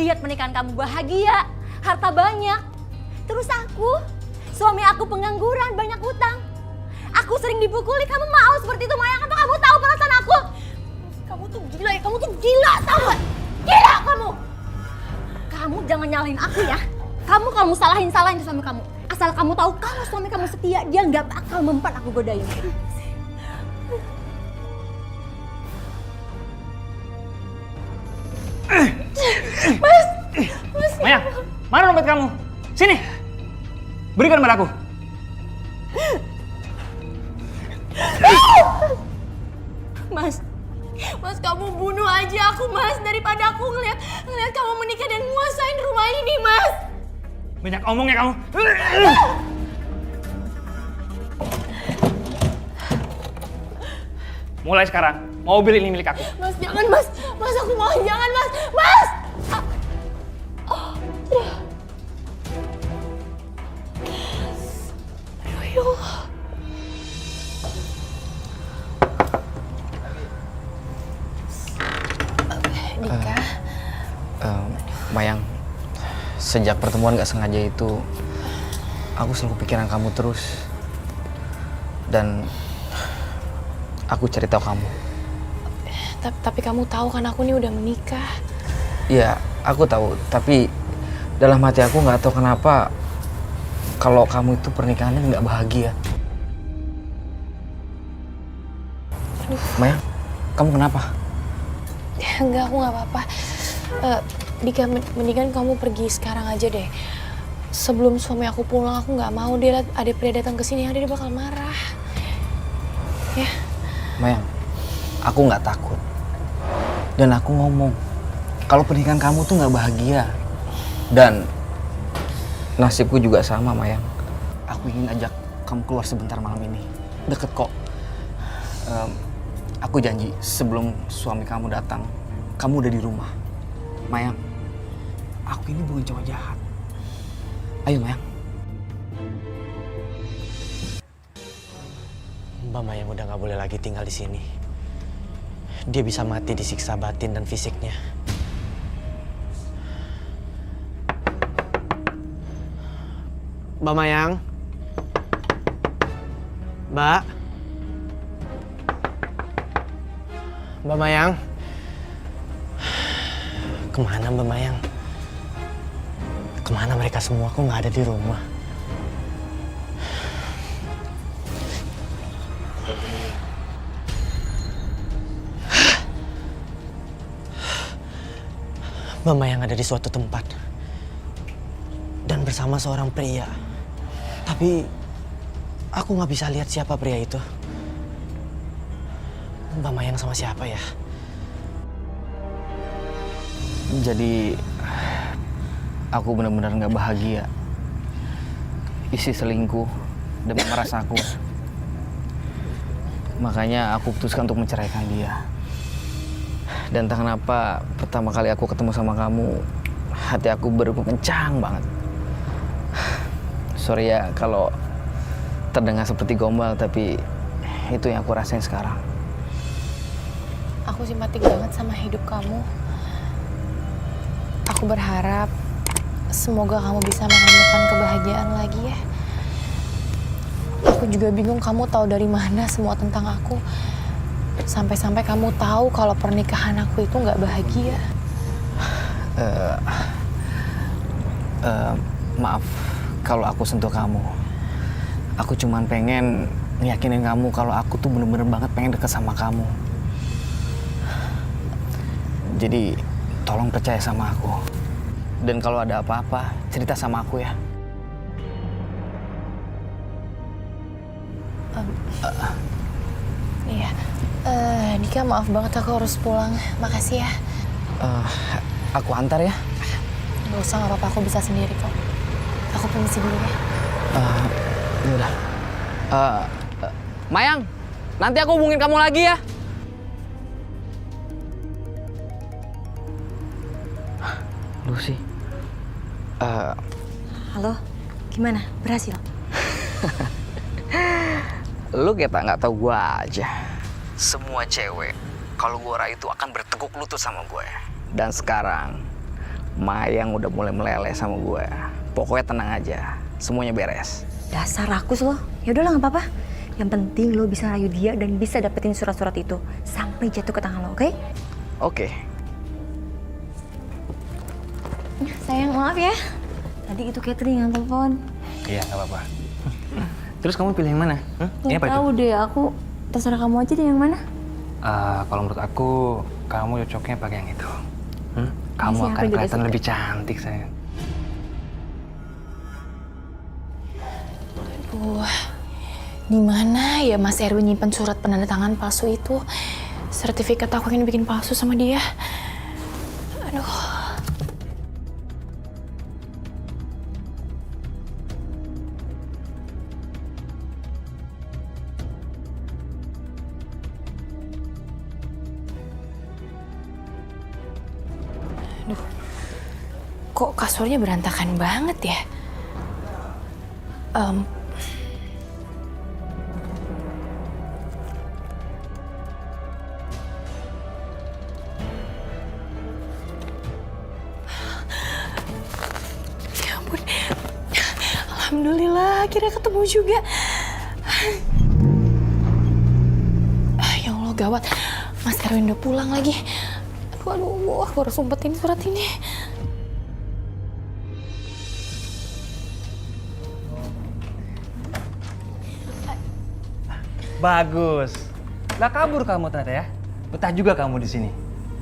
lihat pernikahan kamu bahagia, harta banyak. Terus suami aku pengangguran, banyak hutang. Aku sering dipukuli, kamu mau seperti itu Mayang? Apa kamu tahu perasaan aku? Kamu tuh gila ya, kamu tuh gila, tahu gak? Gila kamu! Kamu jangan nyalahin aku ya. Kamu salahin suami kamu. Asal kamu tahu kalau suami kamu setia, dia nggak bakal mempan aku godain. Mas. Mayang, mana dompet kamu? Sini, berikan padaku. Mas kamu bunuh aja aku Mas, daripada aku ngeliat kamu menikah dan nguasain rumah ini Mas. Banyak omong ya kamu. Mulai sekarang, mobil ini milik aku. Mas jangan Mas, aku mohon jangan Mas, Mas! Ya Allah. Dika. Mayang, sejak pertemuan gak sengaja itu, aku selalu pikiran kamu terus. Dan aku cari tahu kamu. Tapi kamu tahu kan aku ini udah menikah. Iya, aku tahu. Tapi dalam hati aku nggak tahu kenapa kalau kamu itu pernikahannya nggak bahagia. Aduh. Mayang, kamu kenapa? Enggak, aku nggak apa-apa. Dika, mendingan kamu pergi sekarang aja deh. Sebelum suami aku pulang, aku nggak mau dia lihat ada pria datang ke sini, yang dia bakal marah. Ya. Mayang, aku nggak takut. Dan aku ngomong, kalau pernikahan kamu tuh nggak bahagia. Dan nasibku juga sama, Mayang. Aku ingin ajak kamu keluar sebentar malam ini. Deket kok. Aku janji sebelum suami kamu datang, kamu udah di rumah. Mayang, aku ini bukan cowok jahat. Ayo, Mayang. Mbak Mayang udah nggak boleh lagi tinggal di sini. Dia bisa mati disiksa batin dan fisiknya. Mbak Mayang? Mbak? Mbak Mayang? Kemana Mbak Mayang? Kemana mereka semua? Kok nggak ada di rumah? Mbak Mayang ada di suatu tempat dan bersama seorang pria. Tapi aku nggak bisa lihat siapa pria itu. Mbak Mayang sama siapa ya? Jadi aku benar-benar nggak bahagia. Isi selingkuh demi meras aku. Makanya aku putuskan untuk menceraikan dia. Dan entah kenapa pertama kali aku ketemu sama kamu, hati aku berdegup kencang banget. Sorry ya kalau terdengar seperti gombal, tapi itu yang aku rasain sekarang. Aku simpatik banget sama hidup kamu. Aku berharap semoga kamu bisa menemukan kebahagiaan lagi ya. Aku juga bingung kamu tahu dari mana semua tentang aku. Sampai-sampai kamu tahu kalau pernikahan aku itu nggak bahagia. Maaf kalau aku sentuh kamu. Aku cuman pengen ngeyakinin kamu kalau aku tuh bener-bener banget pengen deket sama kamu. Jadi tolong percaya sama aku. Dan kalau ada apa-apa, cerita sama aku ya. Iya. Dika, maaf banget aku harus pulang. Makasih ya. Aku antar ya. Gak usah, gak apa-apa. Aku bisa sendiri kok. Aku permisi dulu ya. Yaudah. Mayang, nanti aku hubungin kamu lagi ya. Lucy. Halo, gimana? Berhasil? Lu kayak nggak tahu gua aja. Semua cewek kalau gua rayu itu akan berteguk lutut sama gue. Dan sekarang Mayang udah mulai meleleh sama gue. Pokoknya tenang aja, semuanya beres. Dasar rakus lo. Ya udahlah nggak apa-apa. Yang penting lo bisa rayu dia dan bisa dapetin surat-surat itu sampai jatuh ke tangan lo, oke? Oke. Sayang, maaf ya. Tadi itu Catherine yang telepon. Iya, nggak apa-apa. Terus kamu pilih yang mana? Ini apa Nggak itu? tahu deh, aku terserah kamu aja deh yang mana. Kalau menurut aku, kamu cocoknya pakai yang itu. Kamu Iya sih, akan aku juga kelihatan suka. lebih cantik, sayang. Aduh, di mana ya Mas Erwin nyimpen surat penandatangan palsu itu? Sertifikat aku yang bikin palsu sama dia. Aduh. Aduh, kok kasurnya berantakan banget ya? Ya ampun, alhamdulillah akhirnya ketemu juga. Ya Allah gawat, Mas Erwin udah pulang lagi. Aduh, aku harus umpetin surat ini. Bagus. Lah kabur kamu ternyata ya. Betah juga kamu di sini.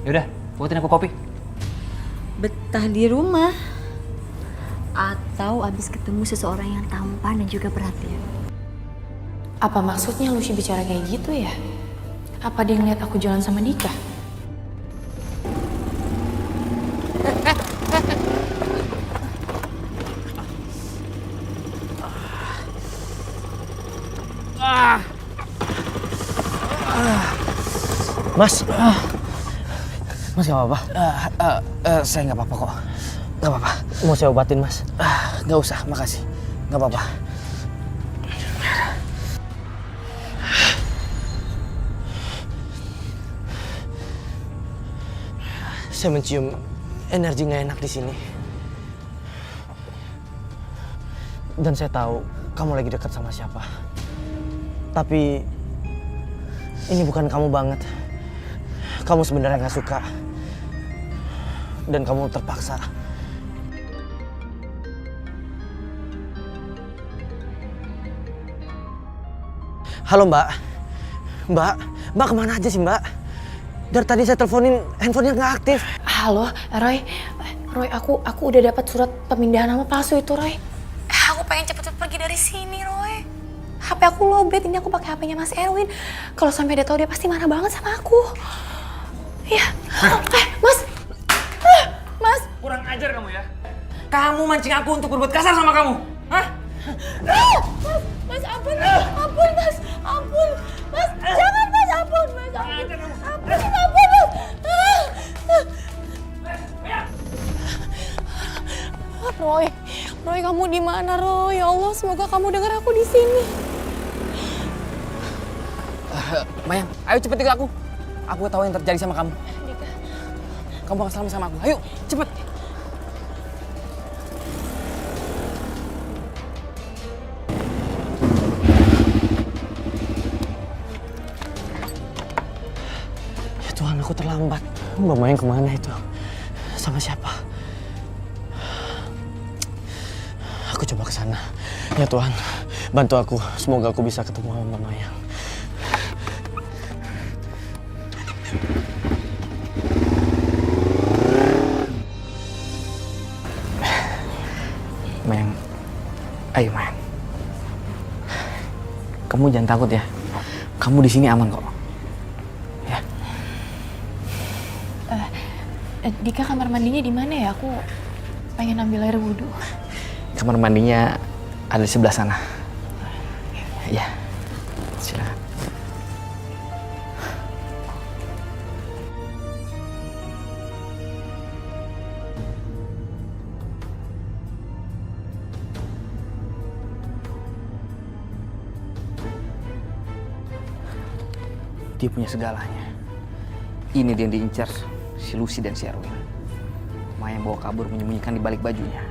Yaudah, buatin aku kopi. Betah di rumah atau abis ketemu seseorang yang tampan dan juga perhatian. Apa maksudnya Lucy bicara kayak gitu ya? Apa dia ngeliat aku jalan sama Dika? Mas, Mas gak apa-apa? Saya nggak apa-apa kok. Nggak apa-apa. Mau saya obatin, Mas? Nggak usah, makasih. Nggak apa-apa. Saya mencium energi nggak enak di sini. Dan saya tahu kamu lagi dekat sama siapa. Tapi ini bukan kamu banget. Kamu sebenarnya nggak suka. Dan kamu terpaksa. Halo Mbak. Mbak kemana aja sih Mbak? Dari tadi saya teleponin, handphonenya nggak aktif. Halo, Roy, aku udah dapat surat pemindahan nama palsu itu, Roy. Aku pengen cepet-cepet pergi dari sini, Roy. HP aku lowbat, ini aku pakai HP-nya Mas Erwin. Kalau sampai dia tahu dia pasti marah banget sama aku. Iya. Mas. Kurang ajar kamu ya. Kamu mancing aku untuk berbuat kasar sama kamu. Hah? Mas, ampun, Mas. Jangan, Mas, ampun, Mas. Roy, kamu di mana, Roy? Ya Allah, semoga kamu dengar aku di sini. Mayang, ayo cepet ke aku. Aku tahu yang terjadi sama kamu. Dika. Kamu bakal selamat sama aku. Ayo, cepet. Ya Tuhan, aku terlambat. Mbak Mayang kemana itu? Sama siapa? Aku coba ke sana. Ya Tuhan, bantu aku. Semoga aku bisa ketemu sama Mbak Mayang. Mayang, ayo Mayang. Kamu jangan takut ya. Kamu di sini aman kok. Ya. Dika, kamar mandinya di mana ya? Aku pengen ambil air wudhu. Kamar mandinya ada di sebelah sana. Ya, silakan. Dia punya segalanya. Ini dia yang diincar si Lucy dan si Erwin. Mayang bawa kabur menyembunyikan di balik bajunya.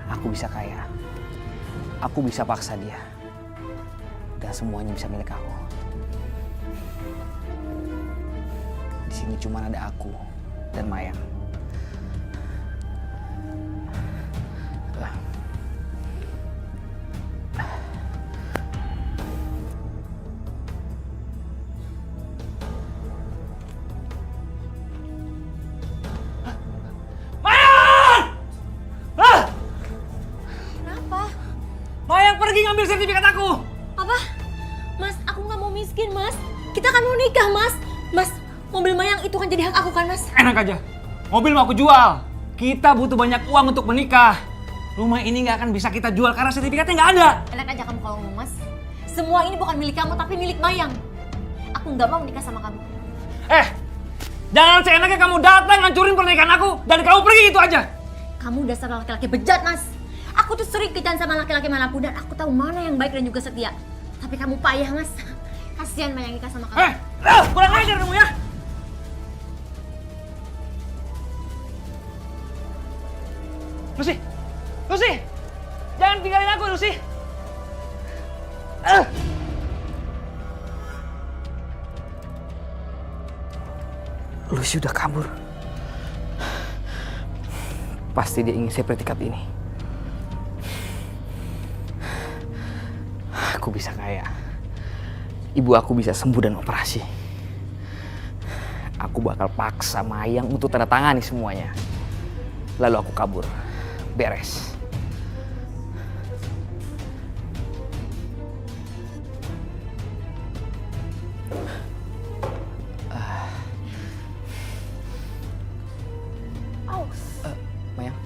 Aku bisa kaya. Aku bisa paksa dia. Dan semuanya bisa milik aku. Di sini cuma ada aku dan Mayang. Kenapa? Mayang pergi ngambil sertifikat aku. Apa? Mas, aku nggak mau miskin, Mas. Kita kan mau nikah, Mas. Mas, mobil Mayang itu kan jadi hak aku kan, Mas? Enak aja. Mobil mau aku jual. Kita butuh banyak uang untuk menikah. Rumah ini nggak akan bisa kita jual karena sertifikatnya nggak ada. Enak aja kamu kalau ngomong, Mas. Semua ini bukan milik kamu, tapi milik Mayang. Aku nggak mau nikah sama kamu. Jangan seenaknya kamu datang ngancurin pernikahan aku dan kamu pergi itu aja. Kamu dasar laki-laki bejat, Mas. Aku tuh sering kencan sama laki-laki manapun dan aku tahu mana yang baik dan juga setia. Tapi kamu payah, Mas. Kasihan Mayang nikah sama kamu. Kurang ajar kamu ya. Lucy, Lucy, jangan tinggalin aku, Lucy. Lucy udah kabur. Pasti dia ingin sertifikat ini. Aku bisa kaya. Ibu aku bisa sembuh dan operasi. Aku bakal paksa Mayang untuk tanda tangani semuanya. Lalu aku kabur. Beres. Mayang.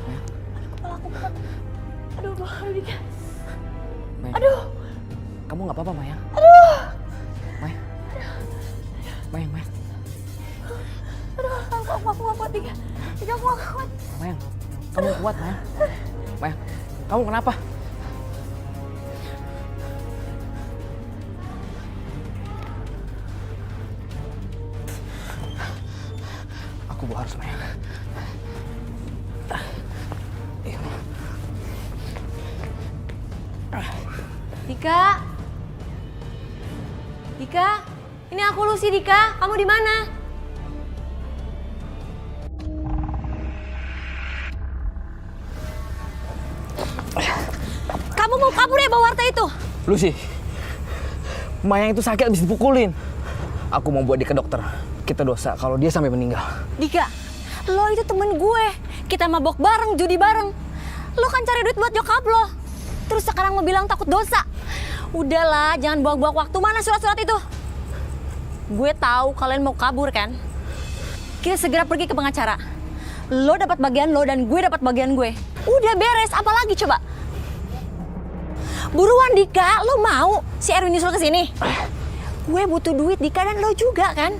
Mayang. Kepala aku berat. Aduh, Dika. Mayang. Aduh. Kamu nggak apa-apa, Mayang? Aduh. Mayang. Mayang. Aduh, aku nggak kuat, Dika. Dika, aku nggak kuat. Mayang. Kamu kuat, Mayang. Mayang. Kamu kenapa? Aku bawa harus, Mayang. Dika. Dika. Ini aku Lucy, Dika. Kamu di mana? Kamu mau kabur ya bawa harta itu? Lucy, Mayang itu sakit habis dipukulin. Aku mau buat dia ke dokter. Kita dosa kalau dia sampai meninggal. Dika, lo itu temen gue. Kita mabok bareng, judi bareng. Lo kan cari duit buat nyokap lo. Terus sekarang lo bilang takut dosa. Udahlah, jangan buang-buang waktu. Mana surat-surat itu? Gue tahu kalian mau kabur kan? Kita segera pergi ke pengacara. Lo dapat bagian lo dan gue dapat bagian gue. Udah beres, apalagi coba? Buruan Dika, lo mau si Erwin nyusul ke sini? Gue butuh duit Dika dan lo juga kan?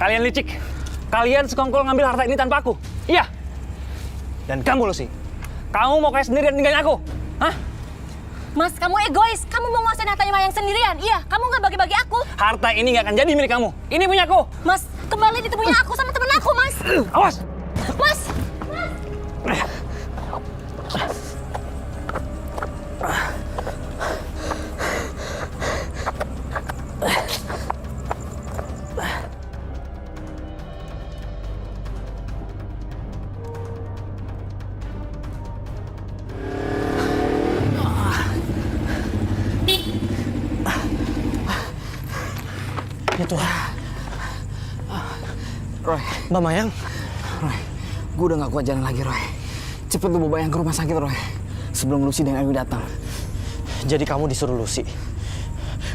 Kalian licik. Kalian sekongkol ngambil harta ini tanpa aku. Iya. Dan kamu, Lucy. Kamu mau kayak sendirian ninggalin aku? Hah? Mas, kamu egois. Kamu mau nguasain hartanya Mayang sendirian. Iya, kamu nggak bagi-bagi aku. Harta ini nggak akan jadi milik kamu. Ini punya aku. Mas, kembali itu punya aku sama temen aku, Mas. Awas. Mas! Ya Tuhan. Roy, Mbak Mayang. Roy, gue udah gak kuat jalan lagi, Roy. Cepet lu bawa Mayang ke rumah sakit, Roy. Sebelum Lucy dan Erwin datang. Jadi kamu disuruh Lucy.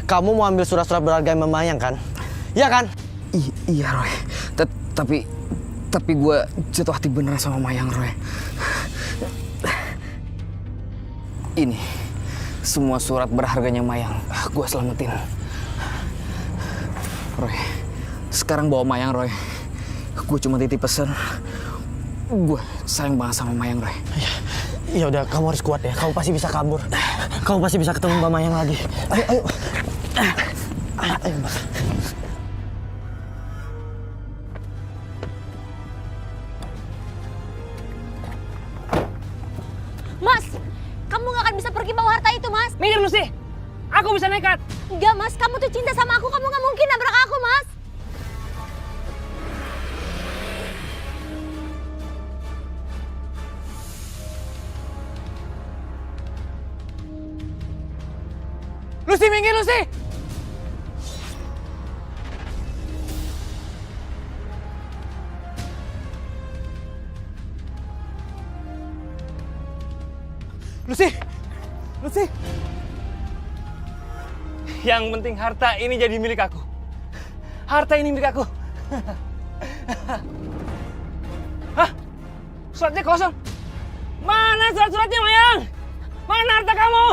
Kamu mau ambil surat-surat berharga Mbak Mayang kan? Iya kan? Iya, Roy. Tapi gue jatuh hati beneran sama Mayang, Roy. Ini semua surat berharganya Mayang. Gue selamatin. Roy, sekarang bawa Mayang, Roy. Gue cuma titip pesan. Gue sayang banget sama Mayang, Roy. Ya udah, kamu harus kuat ya. Kamu pasti bisa kabur. Kamu pasti bisa ketemu Mbak Mayang lagi. Ayo, ayo. Ayo, Mbak. Mas, kamu gak akan bisa pergi bawa harta itu, Mas. Minggir Lucy. Aku bisa nekat. Enggak, Mas. Kamu tuh cinta sama aku. Kamu gak mungkin nabrak aku, Mas. Lucy, minggir Lucy. Lucy. Lucy. Yang penting harta ini jadi milik aku. Harta ini milik aku. Hah? Suratnya kosong. Mana surat-suratnya, Mayang? Mana harta kamu?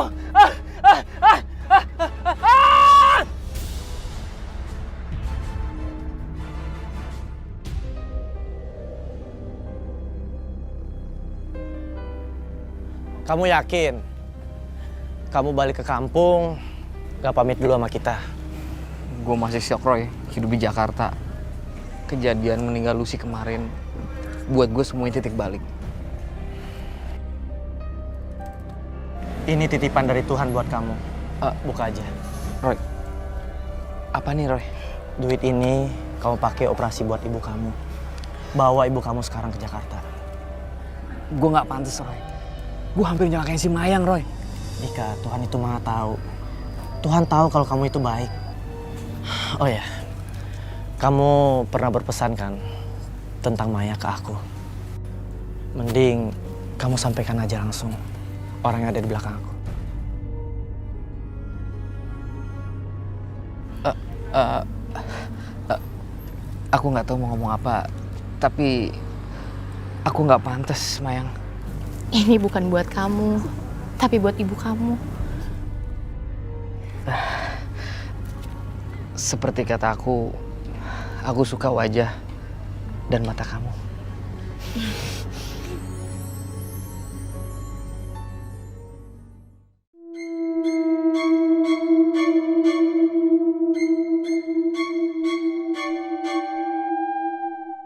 Kamu yakin? Kamu balik ke kampung, gak pamit dulu sama kita? Gue masih shock, Roy, hidup di Jakarta. Kejadian meninggal Lucy kemarin buat gue semuanya titik balik. Ini titipan dari Tuhan buat kamu. Buka aja. Roy, apa nih, Roy? Duit ini kamu pakai operasi buat ibu kamu. Bawa ibu kamu sekarang ke Jakarta. Gue nggak pantas, Roy. Gue hampir nyelakain si Mayang, Roy. Dika, Tuhan itu maha tahu. Tuhan tahu kalau kamu itu baik. Oh ya, kamu pernah berpesan kan tentang Maya ke aku. Mending kamu sampaikan aja langsung orang yang ada di belakang aku. Aku nggak tahu mau ngomong apa, tapi aku nggak pantas, Mayang. Ini bukan buat kamu, tapi buat ibu kamu. Seperti kata aku suka wajah dan mata kamu.